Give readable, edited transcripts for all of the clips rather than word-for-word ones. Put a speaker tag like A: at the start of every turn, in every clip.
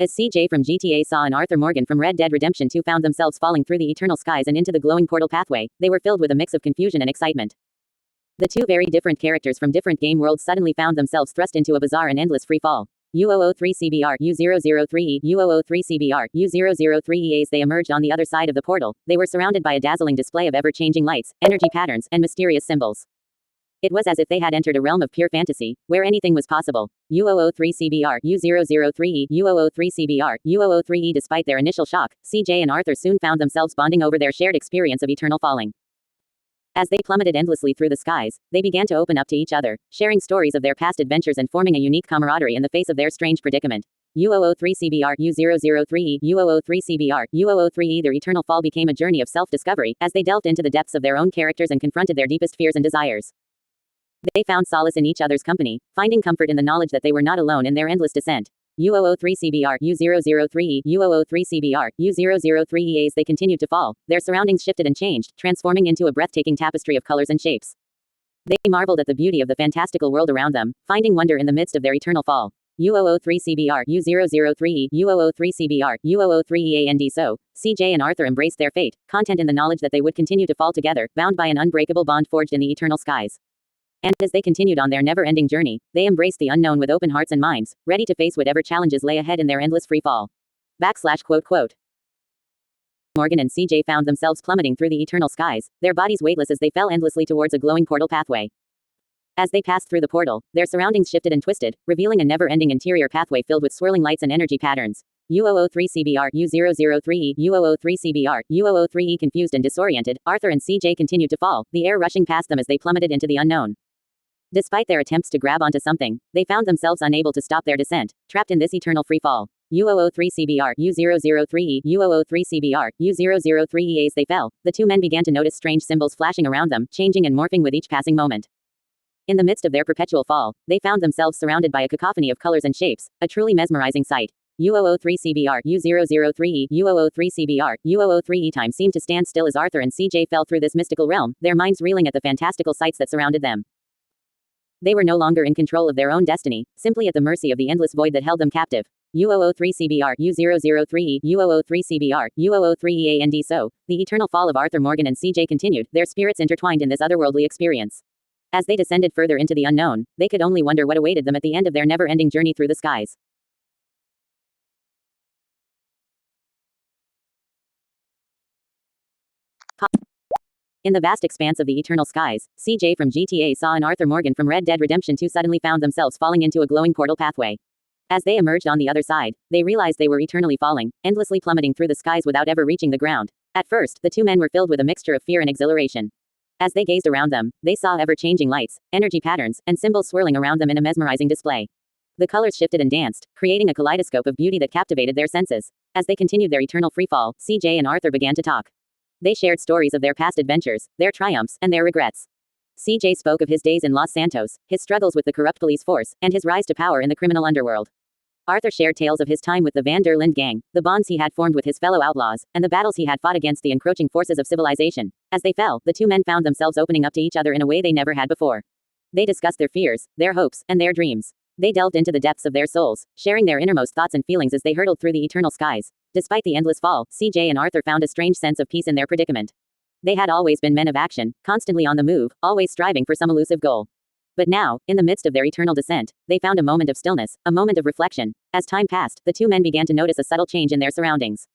A: As CJ from GTA saw and Arthur Morgan from Red Dead Redemption 2 found themselves falling through the eternal skies and into the glowing portal pathway, they were filled with a mix of confusion and excitement. The two very different characters from different game worlds suddenly found themselves thrust into a bizarre and endless free fall. U003CBR, U003E, U003CBR, U003E. As they emerged on the other side of the portal, they were surrounded by a dazzling display of ever-changing lights, energy patterns, and mysterious symbols. It was as if they had entered a realm of pure fantasy, where anything was possible. U003CBR, U003E, U003CBR, U003E. Despite their initial shock, CJ and Arthur soon found themselves bonding over their shared experience of eternal falling. As they plummeted endlessly through the skies, they began to open up to each other, sharing stories of their past adventures and forming a unique camaraderie in the face of their strange predicament. U003CBR, U003E, U003CBR, U003E. Their eternal fall became a journey of self-discovery, as they delved into the depths of their own characters and confronted their deepest fears and desires. They found solace in each other's company, finding comfort in the knowledge that they were not alone in their endless descent. U003CBR, U003E, U003CBR, U003E. As they continued to fall, their surroundings shifted and changed, transforming into a breathtaking tapestry of colors and shapes. They marveled at the beauty of the fantastical world around them, finding wonder in the midst of their eternal fall. U003CBR, U003E, U003CBR, U003E. And so, CJ and Arthur embraced their fate, content in the knowledge that they would continue to fall together, bound by an unbreakable bond forged in the eternal skies. And as they continued on their never-ending journey, they embraced the unknown with open hearts and minds, ready to face whatever challenges lay ahead in their endless free fall. /quote. Morgan and CJ found themselves plummeting through the eternal skies, their bodies weightless as they fell endlessly towards a glowing portal pathway. As they passed through the portal, their surroundings shifted and twisted, revealing a never-ending interior pathway filled with swirling lights and energy patterns. U003CBR, U003E, U003CBR, U003E. Confused and disoriented, Arthur and CJ continued to fall, the air rushing past them as they plummeted into the unknown. Despite their attempts to grab onto something, they found themselves unable to stop their descent, trapped in this eternal free fall. U003CBR, U003E, U003CBR, U003E. As they fell, the two men began to notice strange symbols flashing around them, changing and morphing with each passing moment. In the midst of their perpetual fall, they found themselves surrounded by a cacophony of colors and shapes, a truly mesmerizing sight. U003CBR, U003E, U003CBR, U003E. Time seemed to stand still as Arthur and CJ fell through this mystical realm, their minds reeling at the fantastical sights that surrounded them. They were no longer in control of their own destiny, simply at the mercy of the endless void that held them captive. U003CBR, U003E, U003CBR, U003E. And so, the eternal fall of Arthur Morgan and CJ continued, their spirits intertwined in this otherworldly experience. As they descended further into the unknown, they could only wonder what awaited them at the end of their never-ending journey through the skies. In the vast expanse of the eternal skies, CJ from GTA saw and Arthur Morgan from Red Dead Redemption 2 suddenly found themselves falling into a glowing portal pathway. As they emerged on the other side, they realized they were eternally falling, endlessly plummeting through the skies without ever reaching the ground. At first, the two men were filled with a mixture of fear and exhilaration. As they gazed around them, they saw ever-changing lights, energy patterns, and symbols swirling around them in a mesmerizing display. The colors shifted and danced, creating a kaleidoscope of beauty that captivated their senses. As they continued their eternal freefall, CJ and Arthur began to talk. They shared stories of their past adventures, their triumphs, and their regrets. CJ spoke of his days in Los Santos, his struggles with the corrupt police force, and his rise to power in the criminal underworld. Arthur shared tales of his time with the Van der Linde gang, the bonds he had formed with his fellow outlaws, and the battles he had fought against the encroaching forces of civilization. As they fell, the two men found themselves opening up to each other in a way they never had before. They discussed their fears, their hopes, and their dreams. They delved into the depths of their souls, sharing their innermost thoughts and feelings as they hurtled through the eternal skies. Despite the endless fall, CJ and Arthur found a strange sense of peace in their predicament. They had always been men of action, constantly on the move, always striving for some elusive goal. But now, in the midst of their eternal descent, they found a moment of stillness, a moment of reflection. As time passed, the two men began to notice a subtle change in their surroundings.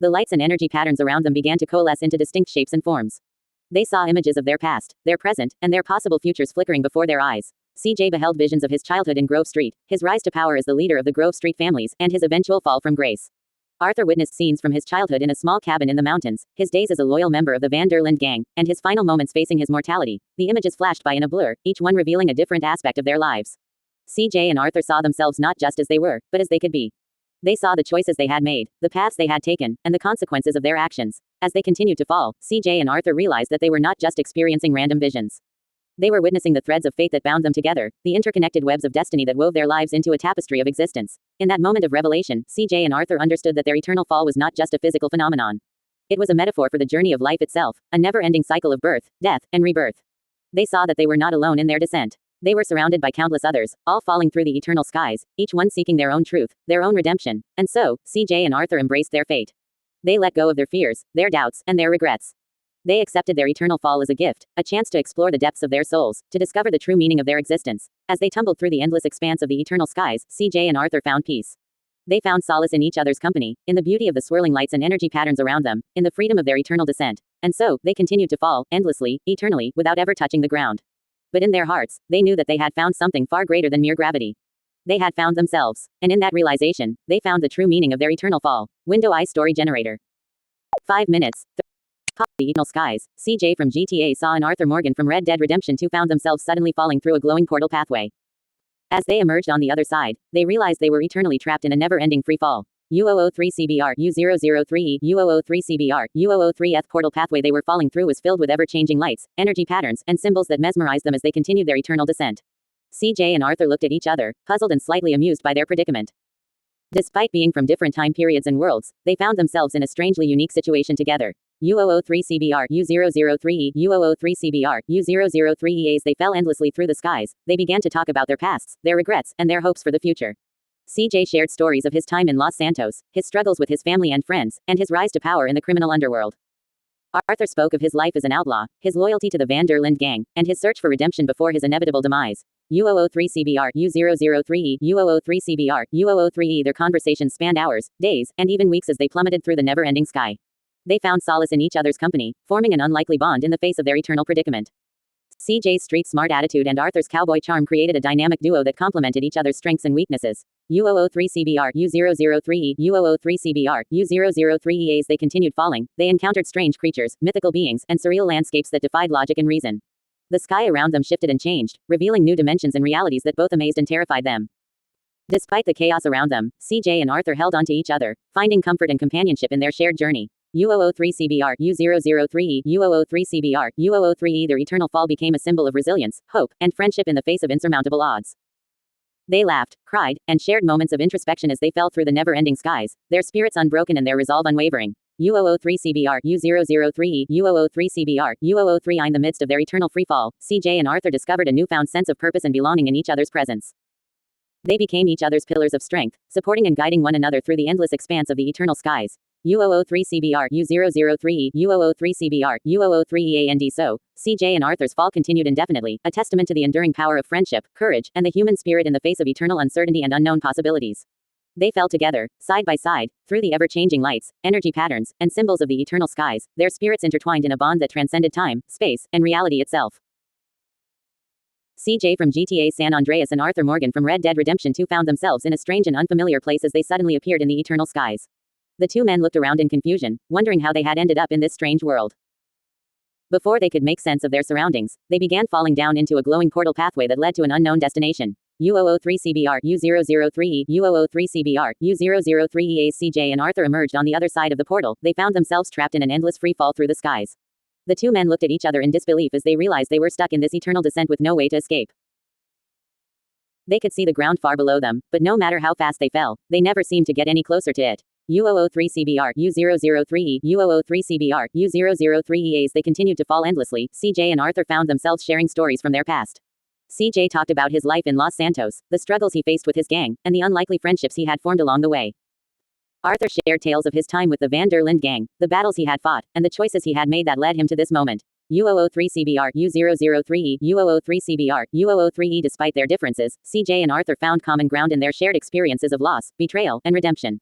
A: The lights and energy patterns around them began to coalesce into distinct shapes and forms. They saw images of their past, their present, and their possible futures flickering before their eyes. CJ beheld visions of his childhood in Grove Street, his rise to power as the leader of the Grove Street families, and his eventual fall from grace. Arthur witnessed scenes from his childhood in a small cabin in the mountains, his days as a loyal member of the Van der Linde gang, and his final moments facing his mortality. The images flashed by in a blur, each one revealing a different aspect of their lives. CJ and Arthur saw themselves not just as they were, but as they could be. They saw the choices they had made, the paths they had taken, and the consequences of their actions. As they continued to fall, CJ and Arthur realized that they were not just experiencing random visions. They were witnessing the threads of fate that bound them together, the interconnected webs of destiny that wove their lives into a tapestry of existence. In that moment of revelation, CJ and Arthur understood that their eternal fall was not just a physical phenomenon. It was a metaphor for the journey of life itself, a never-ending cycle of birth, death, and rebirth. They saw that they were not alone in their descent. They were surrounded by countless others, all falling through the eternal skies, each one seeking their own truth, their own redemption. And so, CJ and Arthur embraced their fate. They let go of their fears, their doubts, and their regrets. They accepted their eternal fall as a gift, a chance to explore the depths of their souls, to discover the true meaning of their existence. As they tumbled through the endless expanse of the eternal skies, CJ and Arthur found peace. They found solace in each other's company, in the beauty of the swirling lights and energy patterns around them, in the freedom of their eternal descent. And so, they continued to fall, endlessly, eternally, without ever touching the ground. But in their hearts, they knew that they had found something far greater than mere gravity. They had found themselves. And in that realization, they found the true meaning of their eternal fall. Window I Story Generator. 5 minutes. The eternal skies. CJ from GTA saw and Arthur Morgan from Red Dead Redemption 2 found themselves suddenly falling through a glowing portal pathway. As they emerged on the other side, they realized they were eternally trapped in a never-ending free fall. U003CBR U003 U003CBR U003F portal pathway they were falling through was filled with ever-changing lights, energy patterns, and symbols that mesmerized them as they continued their eternal descent. CJ and Arthur looked at each other, puzzled and slightly amused by their predicament. Despite being from different time periods and worlds, they found themselves in a strangely unique situation together. U003CBR U003 U003CBR U003 As they fell endlessly through the skies, they began to talk about their pasts, their regrets, and their hopes for the future. CJ shared stories of his time in Los Santos, his struggles with his family and friends, and his rise to power in the criminal underworld. Arthur spoke of his life as an outlaw, his loyalty to the Van der Linde gang, and his search for redemption before his inevitable demise. U003CBR U003 U003CBR U003 Their conversations spanned hours, days, and even weeks as they plummeted through the never-ending sky. They found solace in each other's company, forming an unlikely bond in the face of their eternal predicament. CJ's street-smart attitude and Arthur's cowboy charm created a dynamic duo that complemented each other's strengths and weaknesses. U003CBR U003 U003CBR U003 As they continued falling, they encountered strange creatures, mythical beings, and surreal landscapes that defied logic and reason. The sky around them shifted and changed, revealing new dimensions and realities that both amazed and terrified them. Despite the chaos around them, CJ and Arthur held onto each other, finding comfort and companionship in their shared journey. U003CBR U003 U003CBR U003 Their eternal fall became a symbol of resilience, hope, and friendship in the face of insurmountable odds. They laughed, cried, and shared moments of introspection as they fell through the never-ending skies, their spirits unbroken and their resolve unwavering. U003CBR U003 U003CBR U003 In the midst of their eternal freefall, CJ and Arthur discovered a newfound sense of purpose and belonging in each other's presence. They became each other's pillars of strength, supporting and guiding one another through the endless expanse of the eternal skies. U003CBR U003 U003CBR U003 And so, CJ and Arthur's fall continued indefinitely, a testament to the enduring power of friendship, courage, and the human spirit in the face of eternal uncertainty and unknown possibilities. They fell together, side by side, through the ever-changing lights, energy patterns, and symbols of the eternal skies, their spirits intertwined in a bond that transcended time, space, and reality itself. CJ from GTA San Andreas and Arthur Morgan from Red Dead Redemption 2 found themselves in a strange and unfamiliar place as they suddenly appeared in the eternal skies. The two men looked around in confusion, wondering how they had ended up in this strange world. Before they could make sense of their surroundings, they began falling down into a glowing portal pathway that led to an unknown destination. U003CBR U003 U003CBR U003 As CJ and Arthur emerged on the other side of the portal, they found themselves trapped in an endless free fall through the skies. The two men looked at each other in disbelief as they realized they were stuck in this eternal descent with no way to escape. They could see the ground far below them, but no matter how fast they fell, they never seemed to get any closer to it. U003CBR U003 U003CBR U003 As they continued to fall endlessly, CJ and Arthur found themselves sharing stories from their past. CJ talked about his life in Los Santos, the struggles he faced with his gang, and the unlikely friendships he had formed along the way. Arthur shared tales of his time with the Van der Linde gang, the battles he had fought, and the choices he had made that led him to this moment. U003CBR U003 U003CBR U003 Despite their differences, CJ and Arthur found common ground in their shared experiences of loss, betrayal, and redemption.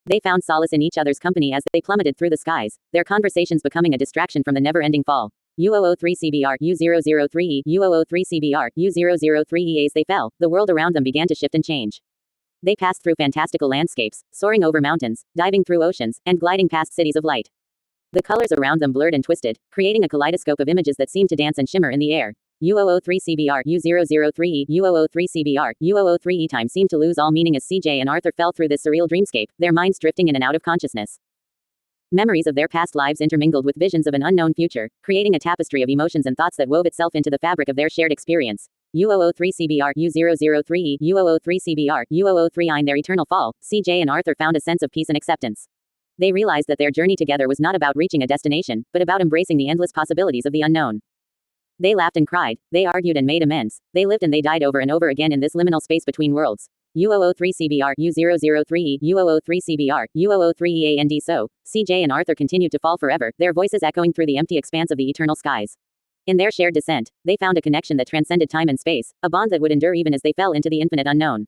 A: They found solace in each other's company as they plummeted through the skies, their conversations becoming a distraction from the never-ending fall. U003CBR U003 U003CBR U003 As they fell, the world around them began to shift and change. They passed through fantastical landscapes, soaring over mountains, diving through oceans, and gliding past cities of light. The colors around them blurred and twisted, creating a kaleidoscope of images that seemed to dance and shimmer in the air. U003CBR U003 U003CBR U003 Time seemed to lose all meaning as CJ and Arthur fell through this surreal dreamscape, their minds drifting in and out of consciousness. Memories of their past lives intermingled with visions of an unknown future, creating a tapestry of emotions and thoughts that wove itself into the fabric of their shared experience. U003CBR U003 U003CBR U003 In their eternal fall, CJ and Arthur found a sense of peace and acceptance. They realized that their journey together was not about reaching a destination, but about embracing the endless possibilities of the unknown. They laughed and cried, they argued and made amends, they lived and they died over and over again in this liminal space between worlds. U003CBR, U003E, U003CBR, U003EAND. So, CJ and Arthur continued to fall forever, their voices echoing through the empty expanse of the eternal skies. In their shared descent, they found a connection that transcended time and space, a bond that would endure even as they fell into the infinite unknown.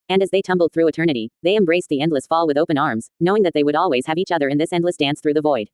A: And as they tumbled through eternity, they embraced the endless fall with open arms, knowing that they would always have each other in this endless dance through the void.